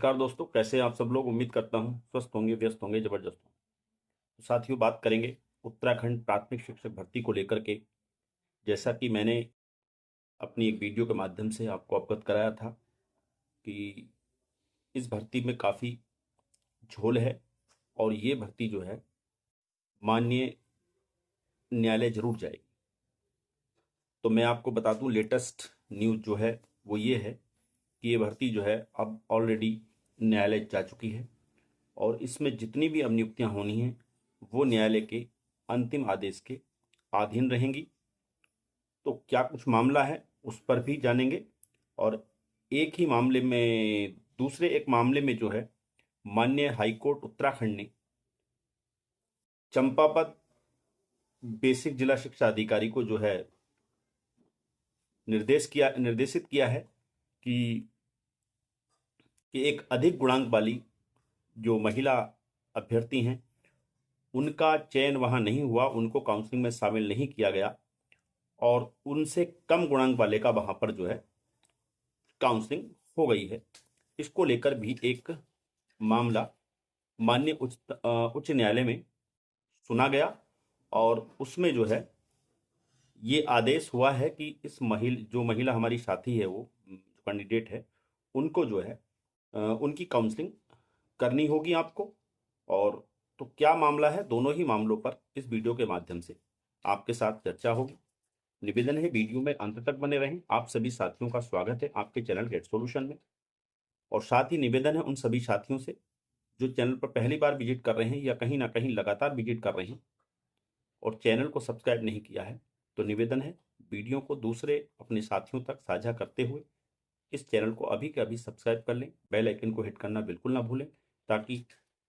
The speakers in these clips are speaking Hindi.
नमस्कार दोस्तों, कैसे हैं आप सब लोग। उम्मीद करता हूं स्वस्थ होंगे, व्यस्त होंगे, जबरदस्त होंगे। तो साथियों, बात करेंगे उत्तराखंड प्राथमिक शिक्षक भर्ती को लेकर के। जैसा कि मैंने अपनी एक वीडियो के माध्यम से आपको अवगत कराया था कि इस भर्ती में काफ़ी झोल है और ये भर्ती जो है माननीय न्यायालय जरूर जाएगी। तो मैं आपको बता दूं, लेटेस्ट न्यूज़ जो है वो ये है कि ये भर्ती जो है अब ऑलरेडी न्यायालय जा चुकी है और इसमें जितनी भी अब नियुक्तियाँ होनी हैं वो न्यायालय के अंतिम आदेश के अधीन रहेंगी। तो क्या कुछ मामला है उस पर भी जानेंगे और एक ही मामले में दूसरे एक मामले में जो है माननीय हाईकोर्ट उत्तराखंड ने चंपावत बेसिक जिला शिक्षा अधिकारी को जो है निर्देशित किया है कि एक अधिक गुणांक वाली जो महिला अभ्यर्थी हैं उनका चयन वहां नहीं हुआ, उनको काउंसलिंग में शामिल नहीं किया गया और उनसे कम गुणांक वाले का वहां पर जो है काउंसलिंग हो गई है। इसको लेकर भी एक मामला माननीय उच्च न्यायालय में सुना गया और उसमें जो है ये आदेश हुआ है कि इस जो महिला हमारी साथी है, वो जो कैंडिडेट है, उनको जो है उनकी काउंसलिंग करनी होगी आपको। और तो क्या मामला है, दोनों ही मामलों पर इस वीडियो के माध्यम से आपके साथ चर्चा होगी। निवेदन है वीडियो में अंत तक बने रहें। आप सभी साथियों का स्वागत है आपके चैनल गेट सॉल्यूशन में। और साथ ही निवेदन है उन सभी साथियों से जो चैनल पर पहली बार विजिट कर रहे हैं या कहीं ना कहीं लगातार विजिट कर रहे हैं और चैनल को सब्सक्राइब नहीं किया है, तो निवेदन है वीडियो को दूसरे अपने साथियों तक साझा करते हुए इस चैनल को अभी के अभी सब्सक्राइब कर लें। बेल आइकन को हिट करना बिल्कुल ना भूलें, ताकि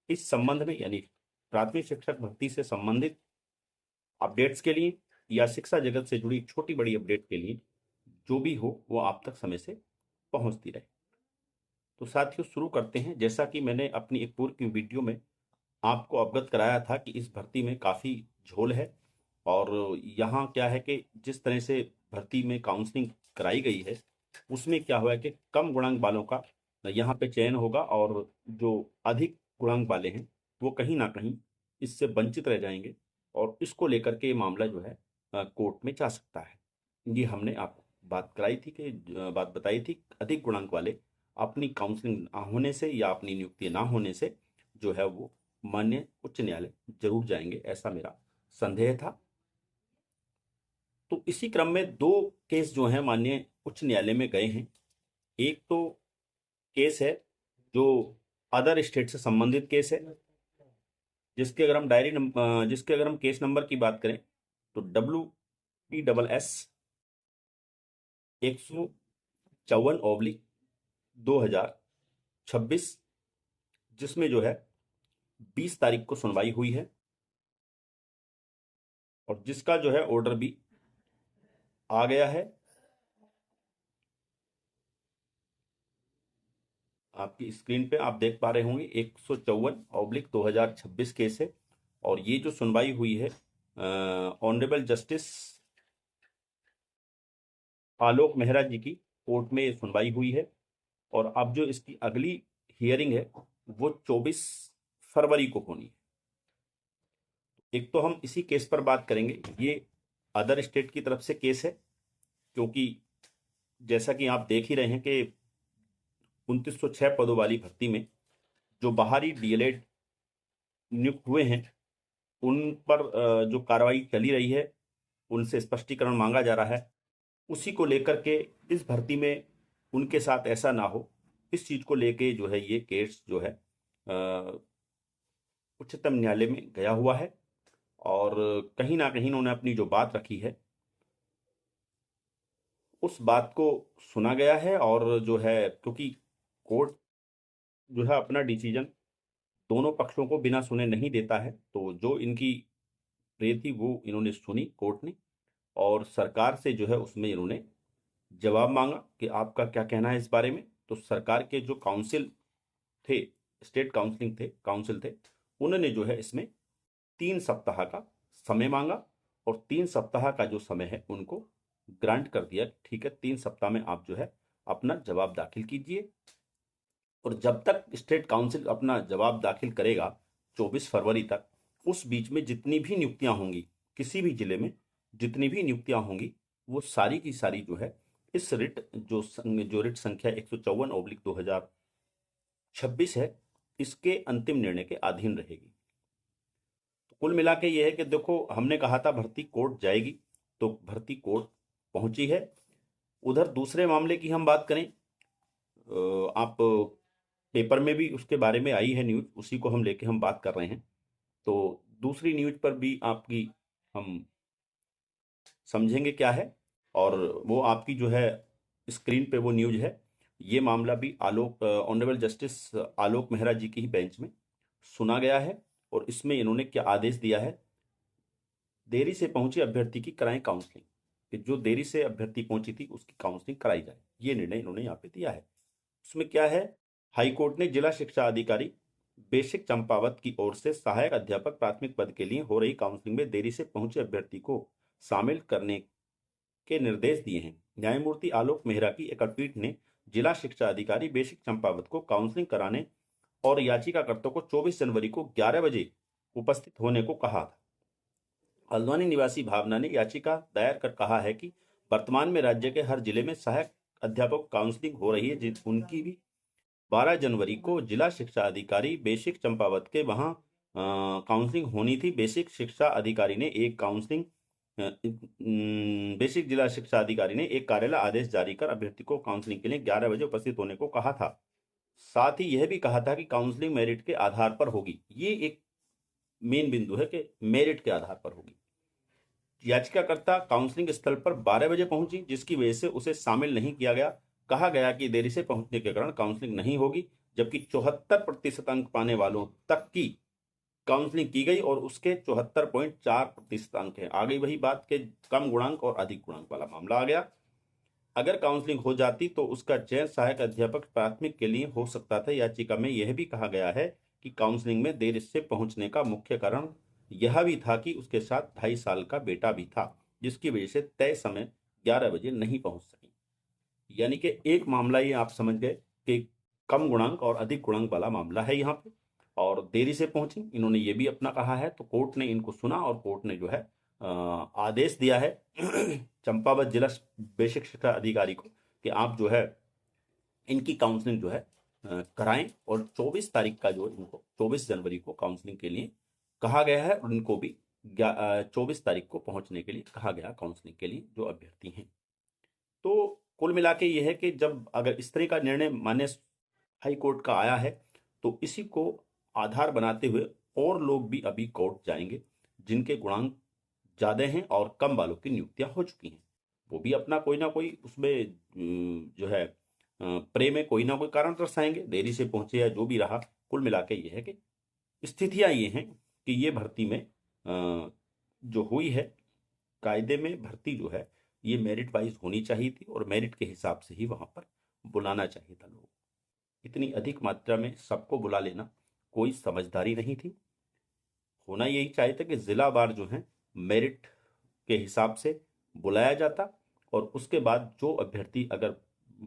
इस संबंध में यानी प्राथमिक शिक्षक भर्ती से संबंधित अपडेट्स के लिए या शिक्षा जगत से जुड़ी छोटी बड़ी अपडेट के लिए जो भी हो वो आप तक समय से पहुंचती रहे। तो साथियों, शुरू करते हैं। जैसा कि मैंने अपनी एक पूर्व की वीडियो में आपको अवगत कराया था कि इस भर्ती में काफ़ी झोल है और यहाँ क्या है कि जिस तरह से भर्ती में काउंसलिंग कराई गई है उसमें क्या हुआ है कि कम गुणांक वालों का यहाँ पे चयन होगा और जो अधिक गुणांक वाले हैं वो कहीं ना कहीं इससे वंचित रह जाएंगे और इसको लेकर के ये मामला जो है कोर्ट में जा सकता है। ये हमने आपको बात कराई थी कि बात बताई थी, अधिक गुणांक वाले अपनी काउंसलिंग ना होने से या अपनी नियुक्ति ना होने से जो है वो माननीय उच्च न्यायालय जरूर जाएंगे, ऐसा मेरा संदेह था। तो इसी क्रम में दो केस जो हैं माननीय उच्च न्यायालय में गए हैं। एक तो केस है जो अदर स्टेट से संबंधित केस है, जिसके अगर हम केस नंबर की बात करें तो WPSS 154/2026, जिसमें जो है 20 तारीख को सुनवाई हुई है और जिसका जो है ऑर्डर भी आ गया है। आपकी स्क्रीन पे आप देख पा रहे होंगे 154/2026 केस है और ये जो सुनवाई हुई है ऑनरेबल जस्टिस आलोक मेहरा जी की कोर्ट में सुनवाई हुई है और अब जो इसकी अगली हियरिंग है वो 24 फरवरी को होनी है। एक तो हम इसी केस पर बात करेंगे। ये अदर स्टेट की तरफ से केस है, क्योंकि जैसा कि आप देख ही रहे हैं कि 2906 पदों वाली भर्ती में जो बाहरी DLED नियुक्त हुए हैं उन पर जो कार्रवाई चली रही है, उनसे स्पष्टीकरण मांगा जा रहा है। उसी को लेकर के इस भर्ती में उनके साथ ऐसा ना हो, इस चीज को लेके जो है ये केस जो है उच्चतम न्यायालय में गया हुआ है और कहीं ना कहीं उन्होंने अपनी जो बात रखी है उस बात को सुना गया है। और जो है क्योंकि कोर्ट जो है अपना डिसीजन दोनों पक्षों को बिना सुने नहीं देता है, तो जो इनकी प्रे थी वो इन्होंने सुनी कोर्ट ने और सरकार से जो है उसमें इन्होंने जवाब मांगा कि आपका क्या कहना है इस बारे में। तो सरकार के जो काउंसिल थे, स्टेट काउंसिल थे, उन्होंने जो है इसमें 3 सप्ताह का समय मांगा और 3 सप्ताह का जो समय है उनको ग्रांट कर दिया। ठीक है, 3 सप्ताह में आप जो है अपना जवाब दाखिल कीजिए और जब तक स्टेट काउंसिल अपना जवाब दाखिल करेगा 24 फरवरी तक, उस बीच में जितनी भी नियुक्तियां होंगी किसी भी जिले में, जितनी भी नियुक्तियां होंगी वो सारी की सारी जो है इस जो रिट संख्या 154/2026 है, इसके अंतिम निर्णय के अधीन रहेगी। तो कुल मिला के ये है कि देखो, हमने कहा था भर्ती कोर्ट जाएगी, तो भर्ती कोर्ट पहुंची है। उधर दूसरे मामले की हम बात करें, आप पेपर में भी उसके बारे में आई है न्यूज, उसी को हम लेके हम बात कर रहे हैं। तो दूसरी न्यूज पर भी आपकी हम समझेंगे क्या है, और वो आपकी जो है स्क्रीन पे वो न्यूज है। ये मामला भी ऑनरेबल जस्टिस आलोक मेहरा जी की ही बेंच में सुना गया है, और इसमें इन्होंने क्या आदेश दिया है, देरी से पहुंचे अभ्यर्थी की कराएं काउंसलिंग, कि जो देरी से अभ्यर्थी पहुंची थी उसकी काउंसलिंग कराई जाए। ये निर्णय इन्होंने यहाँ पे दिया है। उसमें क्या है, हाईकोर्ट ने जिला शिक्षा अधिकारी बेसिक चंपावत की ओर से सहायक अध्यापक प्राथमिक पद के लिए हो रही काउंसलिंग में देरी से पहुंचे अभ्यर्थी को शामिल करने के निर्देश दिए हैं। न्यायमूर्ति आलोक मेहरा की एक पीठ ने जिला शिक्षा अधिकारी बेसिक चंपावत को काउंसलिंग कराने और याचिकाकर्ता को 24 जनवरी को 11 बजे उपस्थित होने को कहा था। हल्द्वानी निवासी भावना ने याचिका दायर कर कहा है कि वर्तमान में राज्य के हर जिले में सहायक अध्यापक काउंसलिंग हो रही है, उनकी भी 12 जनवरी को जिला शिक्षा अधिकारी बेसिक चंपावत के वहां काउंसलिंग होनी थी। बेसिक जिला शिक्षा अधिकारी ने एक कार्यालय आदेश जारी कर अभ्यर्थी को काउंसलिंग के लिए 11 बजे उपस्थित होने को कहा था। साथ ही यह भी कहा था कि काउंसलिंग मेरिट के आधार पर होगी। ये एक मेन बिंदु है कि मेरिट के आधार पर होगी। याचिकाकर्ता काउंसलिंग स्थल पर 12 बजे पहुंची, जिसकी वजह से उसे शामिल नहीं किया गया। कहा गया कि देरी से पहुंचने के कारण काउंसलिंग नहीं होगी, जबकि 74% अंक पाने वालों तक की काउंसलिंग की गई और उसके 74.4% अंक है। आ गई वही बात के कम गुणांक और अधिक गुणांक वाला मामला आ गया। अगर काउंसलिंग हो जाती तो उसका चयन सहायक अध्यापक प्राथमिक के लिए हो सकता था। याचिका में यह भी कहा गया है कि काउंसलिंग में देर से पहुंचने का मुख्य कारण यह भी था कि उसके साथ 2.5 साल का बेटा भी था, जिसकी वजह से तय समय 11 बजे नहीं पहुंच सकी। यानी कि एक मामला ये आप समझ गए कि कम गुणांक और अधिक गुणांक वाला मामला है यहाँ पे, और देरी से पहुंची, इन्होंने ये भी अपना कहा है। तो कोर्ट ने इनको सुना और कोर्ट ने जो है आदेश दिया है चंपावत जिला बेसिक शिक्षा अधिकारी को कि आप जो है इनकी काउंसलिंग जो है कराएं, और 24 तारीख का जो इनको 24 जनवरी को काउंसलिंग के लिए कहा गया है, और इनको भी 24 तारीख को पहुंचने के लिए कहा गया काउंसलिंग के लिए जो अभ्यर्थी हैं। तो कुल मिला के ये है कि जब अगर इस तरह का निर्णय माननीय हाई कोर्ट का आया है, तो इसी को आधार बनाते हुए और लोग भी अभी कोर्ट जाएंगे जिनके गुणांक ज़्यादा हैं और कम वालों की नियुक्तियां हो चुकी हैं। वो भी अपना कोई ना कोई उसमें जो है प्रे में कोई ना कोई कारण दर्शाएंगे, देरी से पहुंचे या जो भी रहा। कुल मिला के ये है कि स्थितियां ये हैं कि ये भर्ती में जो हुई है, कायदे में भर्ती जो है ये मेरिट वाइज होनी चाहिए थी, और मेरिट के हिसाब से ही वहां पर बुलाना चाहिए था लोग। इतनी अधिक मात्रा में सबको बुला लेना कोई समझदारी नहीं थी। होना यही चाहिए था कि जिला वार जो है मेरिट के हिसाब से बुलाया जाता, और उसके बाद जो अभ्यर्थी अगर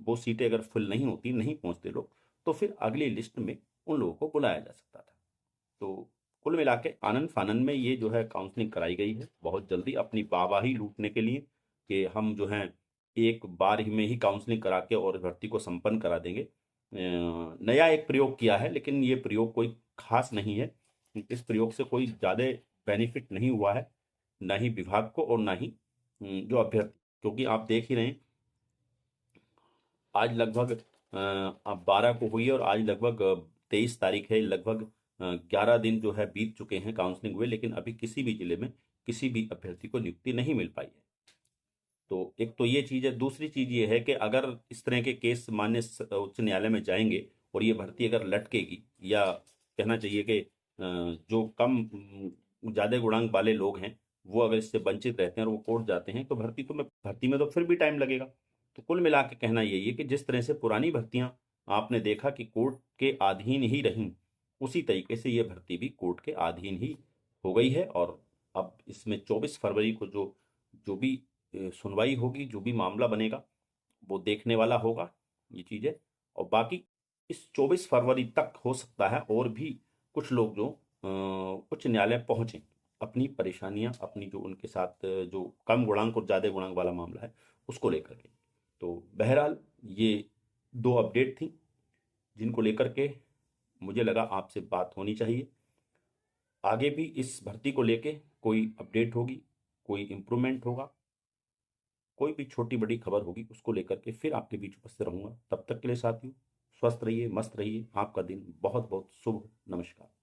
वो सीटें अगर फिल नहीं होती, नहीं पहुंचते लोग, तो फिर अगली लिस्ट में उन लोगों को बुलाया जा सकता था। तो कुल मिला के आनंद फानंद में ये जो है काउंसलिंग कराई गई है बहुत जल्दी, अपनी वाहवाही लूटने के लिए कि हम जो हैं एक बार ही में ही काउंसलिंग करा के और भर्ती को संपन्न करा देंगे। नया एक प्रयोग किया है, लेकिन ये प्रयोग कोई खास नहीं है। इस प्रयोग से कोई ज़्यादा बेनिफिट नहीं हुआ है, ना ही विभाग को और ना ही जो अभ्यर्थी, क्योंकि आप देख ही रहे हैं आज लगभग अब 12 को हुई है और आज लगभग 23 तारीख है। लगभग 11 दिन जो है बीत चुके हैं काउंसलिंग हुए, लेकिन अभी किसी भी जिले में किसी भी अभ्यर्थी को नियुक्ति नहीं मिल पाई है। तो एक तो ये चीज़ है। दूसरी चीज़ ये है कि अगर इस तरह के केस मान्य उच्च न्यायालय में जाएंगे और ये भर्ती अगर लटकेगी, या कहना चाहिए कि जो कम ज़्यादा गुणांक वाले लोग हैं वो अगर इससे वंचित रहते हैं और वो कोर्ट जाते हैं, तो भर्ती में तो फिर भी टाइम लगेगा। तो कुल मिला के कहना यही है कि जिस तरह से पुरानी भर्तियां आपने देखा कि कोर्ट के अधीन ही रहीं, उसी तरीके से ये भर्ती भी कोर्ट के अधीन ही हो गई है। और अब इसमें 24 फरवरी को जो जो भी सुनवाई होगी, जो भी मामला बनेगा, वो देखने वाला होगा ये चीज़ें। और बाकी इस 24 फरवरी तक हो सकता है और भी कुछ लोग जो उच्च न्यायालय पहुंचे अपनी परेशानियां, अपनी जो उनके साथ जो कम गुणांक और ज़्यादा गुणांक वाला मामला है उसको लेकर के। तो बहरहाल ये दो अपडेट थी जिनको लेकर के मुझे लगा आपसे बात होनी चाहिए। आगे भी इस भर्ती को लेके कोई अपडेट होगी, कोई इम्प्रूवमेंट होगा, कोई भी छोटी बड़ी खबर होगी उसको लेकर के फिर आपके बीच उपस्थित रहूंगा। तब तक के लिए साथियों, स्वस्थ रहिए, मस्त रहिए। आपका दिन बहुत बहुत शुभ हो। नमस्कार।